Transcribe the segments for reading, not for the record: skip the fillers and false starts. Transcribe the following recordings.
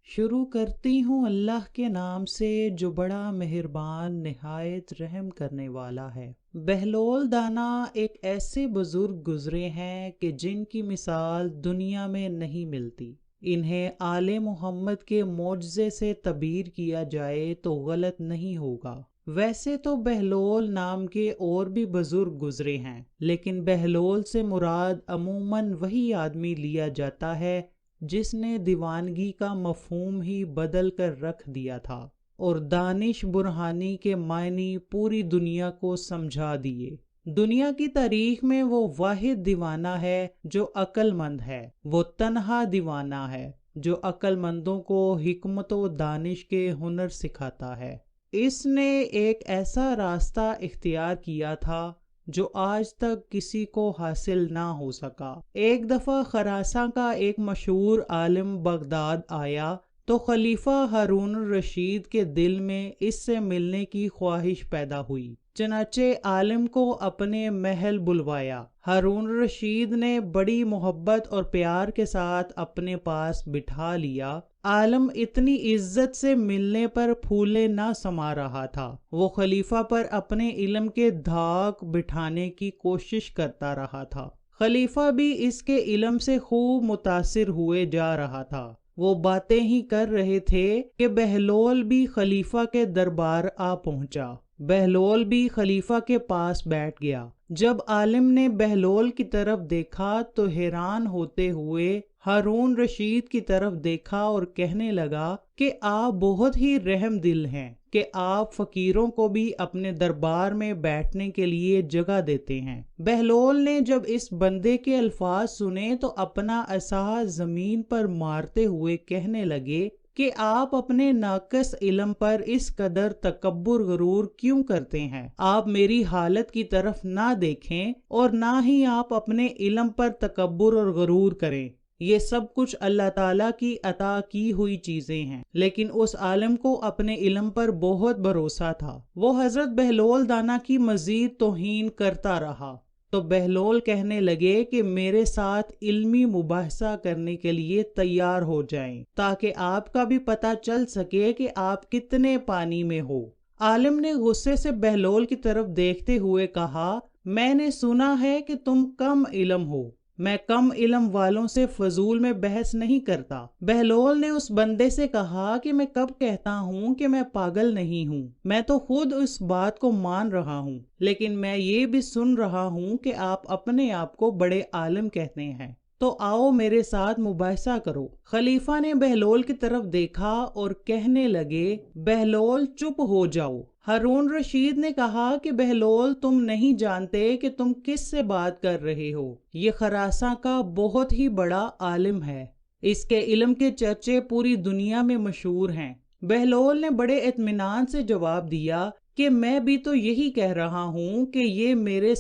شروع کرتی ہوں اللہ کے نام سے جو بڑا مہربان نہایت رحم کرنے والا ہے۔ بہلول دانا ایک ایسے بزرگ گزرے ہیں کہ جن کی مثال دنیا میں نہیں ملتی۔ انہیں آل محمد کے معجزے سے تعبیر کیا جائے تو غلط نہیں ہوگا۔ ویسے تو بہلول نام کے اور بھی بزرگ گزرے ہیں، لیکن بہلول سے مراد عموماً وہی آدمی لیا جاتا ہے جس نے دیوانگی کا مفہوم ہی بدل کر رکھ دیا تھا اور دانش برہانی کے معنی پوری دنیا کو سمجھا دیے۔ دنیا کی تاریخ میں وہ واحد دیوانہ ہے جو عقل مند ہے، وہ تنہا دیوانہ ہے جو عقل مندوں کو حکمت و دانش کے ہنر سکھاتا ہے۔ اس نے ایک ایسا راستہ اختیار کیا تھا جو آج تک کسی کو حاصل نہ ہو سکا۔ ایک دفعہ خراساں کا ایک مشہور عالم بغداد آیا تو خلیفہ ہارون الرشید کے دل میں اس سے ملنے کی خواہش پیدا ہوئی۔ چنانچہ عالم کو اپنے محل بلوایا۔ ہارون الرشید نے بڑی محبت اور پیار کے ساتھ اپنے پاس بٹھا لیا۔ عالم اتنی عزت سے ملنے پر پھولے نہ سما رہا تھا۔ وہ خلیفہ پر اپنے علم کے دھاک بٹھانے کی کوشش کرتا رہا تھا۔ خلیفہ بھی اس کے علم سے خوب متاثر ہوئے جا رہا تھا۔ وہ باتیں ہی کر رہے تھے کہ بہلول بھی خلیفہ کے دربار آ پہنچا۔ بہلول بھی خلیفہ کے پاس بیٹھ گیا۔ جب عالم نے بہلول کی طرف دیکھا تو حیران ہوتے ہوئے ہارون رشید کی طرف دیکھا اور کہنے لگا کہ آپ بہت ہی رحم دل ہیں کہ آپ فقیروں کو بھی اپنے دربار میں بیٹھنے کے لیے جگہ دیتے ہیں۔ بہلول نے جب اس بندے کے الفاظ سنے تو اپنا عصا زمین پر مارتے ہوئے کہنے لگے کہ آپ اپنے ناقص علم پر اس قدر تکبر غرور کیوں کرتے ہیں؟ آپ میری حالت کی طرف نہ دیکھیں اور نہ ہی آپ اپنے علم پر تکبر اور غرور کریں۔ یہ سب کچھ اللہ تعالیٰ کی عطا کی ہوئی چیزیں ہیں۔ لیکن اس عالم کو اپنے علم پر بہت بھروسہ تھا۔ وہ حضرت بہلول دانا کی مزید توہین کرتا رہا تو بہلول کہنے لگے کہ میرے ساتھ علمی مباحثہ کرنے کے لیے تیار ہو جائیں تاکہ آپ کا بھی پتہ چل سکے کہ آپ کتنے پانی میں ہو۔ عالم نے غصے سے بہلول کی طرف دیکھتے ہوئے کہا، میں نے سنا ہے کہ تم کم علم ہو۔ میں کم علم والوں سے فضول میں بحث نہیں کرتا۔ بہلول نے اس بندے سے کہا کہ میں کب کہتا ہوں کہ میں پاگل نہیں ہوں؟ میں تو خود اس بات کو مان رہا ہوں، لیکن میں یہ بھی سن رہا ہوں کہ آپ اپنے آپ کو بڑے عالم کہتے ہیں، تو آؤ میرے ساتھ مباحثہ کرو۔ خلیفہ نے بہلول کی طرف دیکھا اور کہنے لگے، بہلول چپ ہو جاؤ۔ ہارون رشید نے کہا کہ بہلول تم نہیں جانتے کہ تم کس سے بات کر رہے ہو۔ یہ خراساں کا بہت ہی بڑا عالم ہے۔ اس کے علم کے چرچے پوری دنیا میں مشہور ہیں۔ بہلول نے بڑے اطمینان سے جواب دیا کہ میں بھی تو یہی کہہ رہا ہوں کہ یہ میرے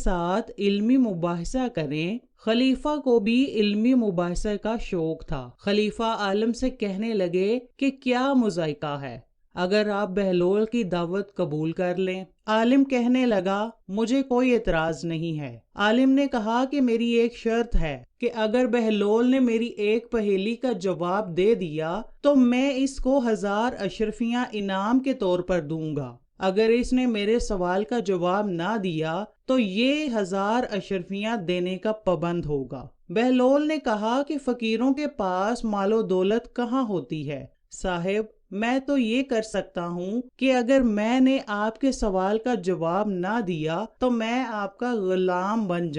ساتھ علمی مباحثہ کریں۔ خلیفہ کو بھی علمی مباحثہ کا شوق تھا۔ خلیفہ عالم سے کہنے لگے کہ کیا مذائقہ ہے اگر آپ بہلول کی دعوت قبول کر لیں؟ عالم کہنے لگا، مجھے کوئی اعتراض نہیں ہے۔ عالم نے کہا کہ میری ایک شرط ہے کہ اگر بہلول نے میری ایک پہیلی کا جواب دے دیا تو میں اس کو 1000 اشرفیاں انعام کے طور پر دوں گا۔ اگر اس نے میرے سوال کا جواب نہ دیا تو یہ 1000 اشرفیاں دینے کا پابند ہوگا۔ بہلول نے کہا کہ فقیروں کے پاس مال و دولت کہاں ہوتی ہے؟ صاحب، میں تو یہ کر سکتا ہوں کہ اگر میں نے آپ کے سوال کا جواب نہ دیا تو میں آپ کا غلام بن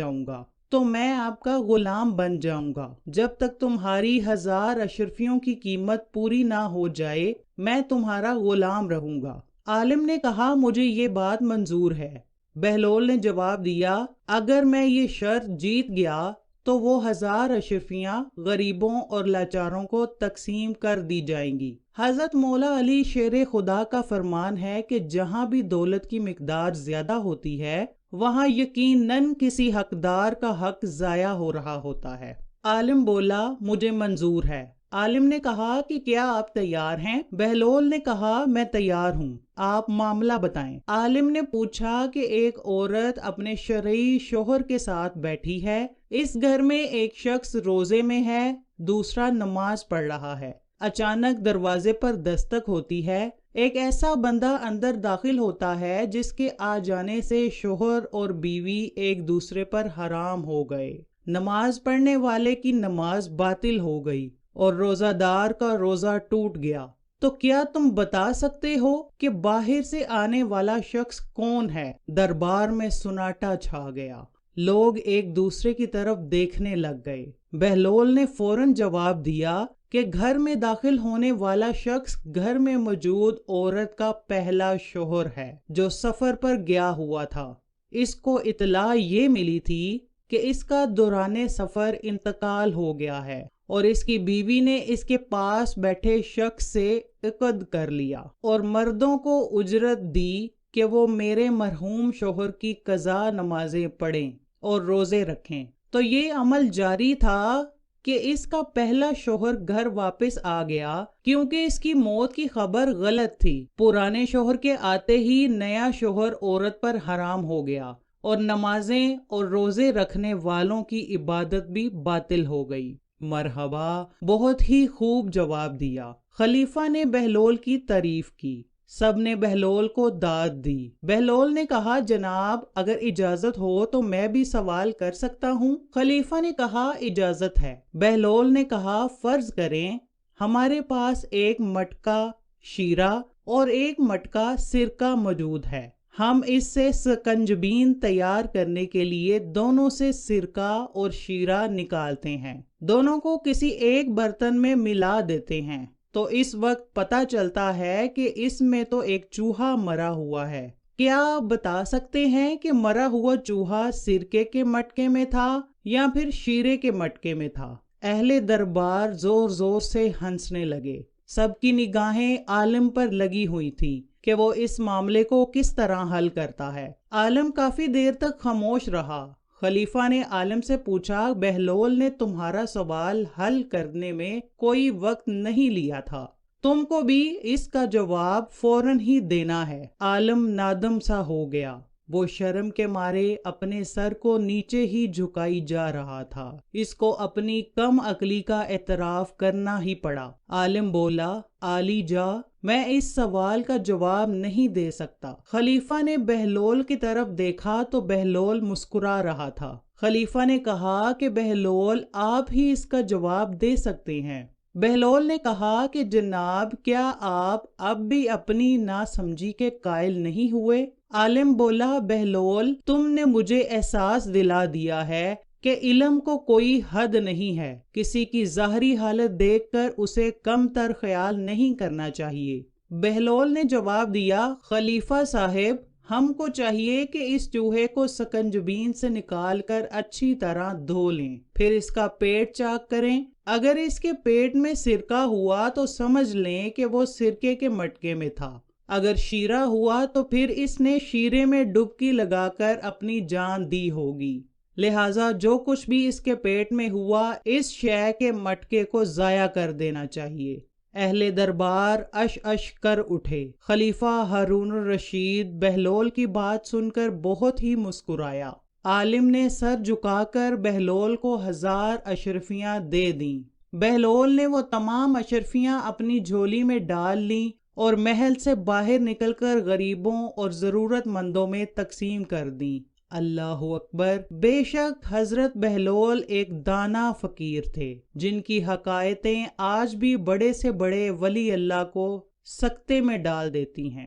جاؤں گا۔ جب تک تمہاری 1000 اشرفیوں کی قیمت پوری نہ ہو جائے میں تمہارا غلام رہوں گا۔ عالم نے کہا، مجھے یہ بات منظور ہے۔ بہلول نے جواب دیا، اگر میں یہ شرط جیت گیا تو وہ 1000 اشرفیاں غریبوں اور لاچاروں کو تقسیم کر دی جائیں گی۔ حضرت مولا علی شیر خدا کا فرمان ہے کہ جہاں بھی دولت کی مقدار زیادہ ہوتی ہے وہاں یقیناً کسی حقدار کا حق ضائع ہو رہا ہوتا ہے۔ عالم بولا، مجھے منظور ہے۔ عالم نے کہا کہ کیا آپ تیار ہیں؟ بہلول نے کہا میں تیار ہوں، آپ معاملہ بتائیں۔ عالم نے پوچھا کہ ایک عورت اپنے شرعی شوہر کے ساتھ بیٹھی ہے، اس گھر میں ایک شخص روزے میں ہے، دوسرا نماز پڑھ رہا ہے، اچانک دروازے پر دستک ہوتی ہے، ایک ایسا بندہ اندر داخل ہوتا ہے جس کے آ جانے سے شوہر اور بیوی ایک دوسرے پر حرام ہو گئے، نماز پڑھنے والے کی نماز باطل ہو گئی اور روزہ دار کا روزہ ٹوٹ گیا، تو کیا تم بتا سکتے ہو کہ باہر سے آنے والا شخص کون ہے؟ دربار میں سناٹا چھا گیا، لوگ ایک دوسرے کی طرف دیکھنے لگ گئے۔ بہلول نے فوراً جواب دیا کہ گھر میں داخل ہونے والا شخص گھر میں موجود عورت کا پہلا شوہر ہے جو سفر پر گیا ہوا تھا۔ اس کو اطلاع یہ ملی تھی کہ اس کا دوران سفر انتقال ہو گیا ہے اور اس کی بیوی نے اس کے پاس بیٹھے شخص سے عقد کر لیا اور مردوں کو اجرت دی کہ وہ میرے مرحوم شوہر کی قضا نمازیں پڑھیں اور روزے رکھیں۔ تو یہ عمل جاری تھا کہ اس کا پہلا شوہر گھر واپس آ گیا کیونکہ اس کی موت کی خبر غلط تھی۔ پرانے شوہر کے آتے ہی نیا شوہر عورت پر حرام ہو گیا اور نمازیں اور روزے رکھنے والوں کی عبادت بھی باطل ہو گئی۔ مرحبا، بہت ہی خوب جواب دیا۔ خلیفہ نے بہلول کی تعریف کی، سب نے بہلول کو داد دی۔ بہلول نے کہا جناب اگر اجازت ہو تو میں بھی سوال کر سکتا ہوں؟ خلیفہ نے کہا اجازت ہے۔ بہلول نے کہا فرض کریں ہمارے پاس ایک مٹکا شیرہ اور ایک مٹکا سرکہ موجود ہے، ہم اس سے سکنجبین تیار کرنے کے لیے دونوں سے سرکہ اور شیرہ نکالتے ہیں، دونوں کو کسی ایک برتن میں ملا دیتے ہیں، تو اس وقت پتہ چلتا ہے کہ اس میں تو ایک چوہا مرا ہوا ہے۔ کیا آپ بتا سکتے ہیں کہ مرا ہوا چوہا سرکے کے مٹکے میں تھا یا پھر شیرے کے مٹکے میں تھا؟ اہل دربار زور زور سے ہنسنے لگے، سب کی نگاہیں عالم پر لگی ہوئی تھی کہ وہ اس معاملے کو کس طرح حل کرتا ہے۔ عالم کافی دیر تک خاموش رہا۔ خلیفہ نے عالم سے پوچھا بہلول نے تمہارا سوال حل کرنے میں کوئی وقت نہیں لیا تھا، تم کو بھی اس کا جواب فوراً ہی دینا ہے۔ عالم نادم سا ہو گیا، وہ شرم کے مارے اپنے سر کو نیچے ہی جھکائی جا رہا تھا، اس کو اپنی کم عقلی کا اعتراف کرنا ہی پڑا۔ عالم بولا عالی جا، میں اس سوال کا جواب نہیں دے سکتا۔ خلیفہ نے بہلول کی طرف دیکھا تو بہلول مسکرا رہا تھا۔ خلیفہ نے کہا کہ بہلول آپ ہی اس کا جواب دے سکتے ہیں۔ بہلول نے کہا کہ جناب کیا آپ اب بھی اپنی ناسمجھی کے قائل نہیں ہوئے؟ عالم بولا بہلول تم نے مجھے احساس دلا دیا ہے کہ علم کو کوئی حد نہیں ہے، کسی کی ظاہری حالت دیکھ کر اسے کم تر خیال نہیں کرنا چاہیے۔ بہلول نے جواب دیا خلیفہ صاحب ہم کو چاہیے کہ اس چوہے کو سکنجبین سے نکال کر اچھی طرح دھو لیں، پھر اس کا پیٹ چاک کریں، اگر اس کے پیٹ میں سرکہ ہوا تو سمجھ لیں کہ وہ سرکے کے مٹکے میں تھا، اگر شیرہ ہوا تو پھر اس نے شیرے میں ڈبکی لگا کر اپنی جان دی ہوگی، لہٰذا جو کچھ بھی اس کے پیٹ میں ہوا اس شے کے مٹکے کو ضائع کر دینا چاہیے۔ اہل دربار اش اش کر اٹھے۔ خلیفہ ہارون الرشید بہلول کی بات سن کر بہت ہی مسکرایا۔ عالم نے سر جھکا کر بہلول کو 1000 اشرفیاں دے دیں۔ بہلول نے وہ تمام اشرفیاں اپنی جھولی میں ڈال لیں اور محل سے باہر نکل کر غریبوں اور ضرورت مندوں میں تقسیم کر دیں۔ اللہ اکبر! بے شک حضرت بہلول ایک دانا فقیر تھے جن کی حکایتیں آج بھی بڑے سے بڑے ولی اللہ کو سکتے میں ڈال دیتی ہیں۔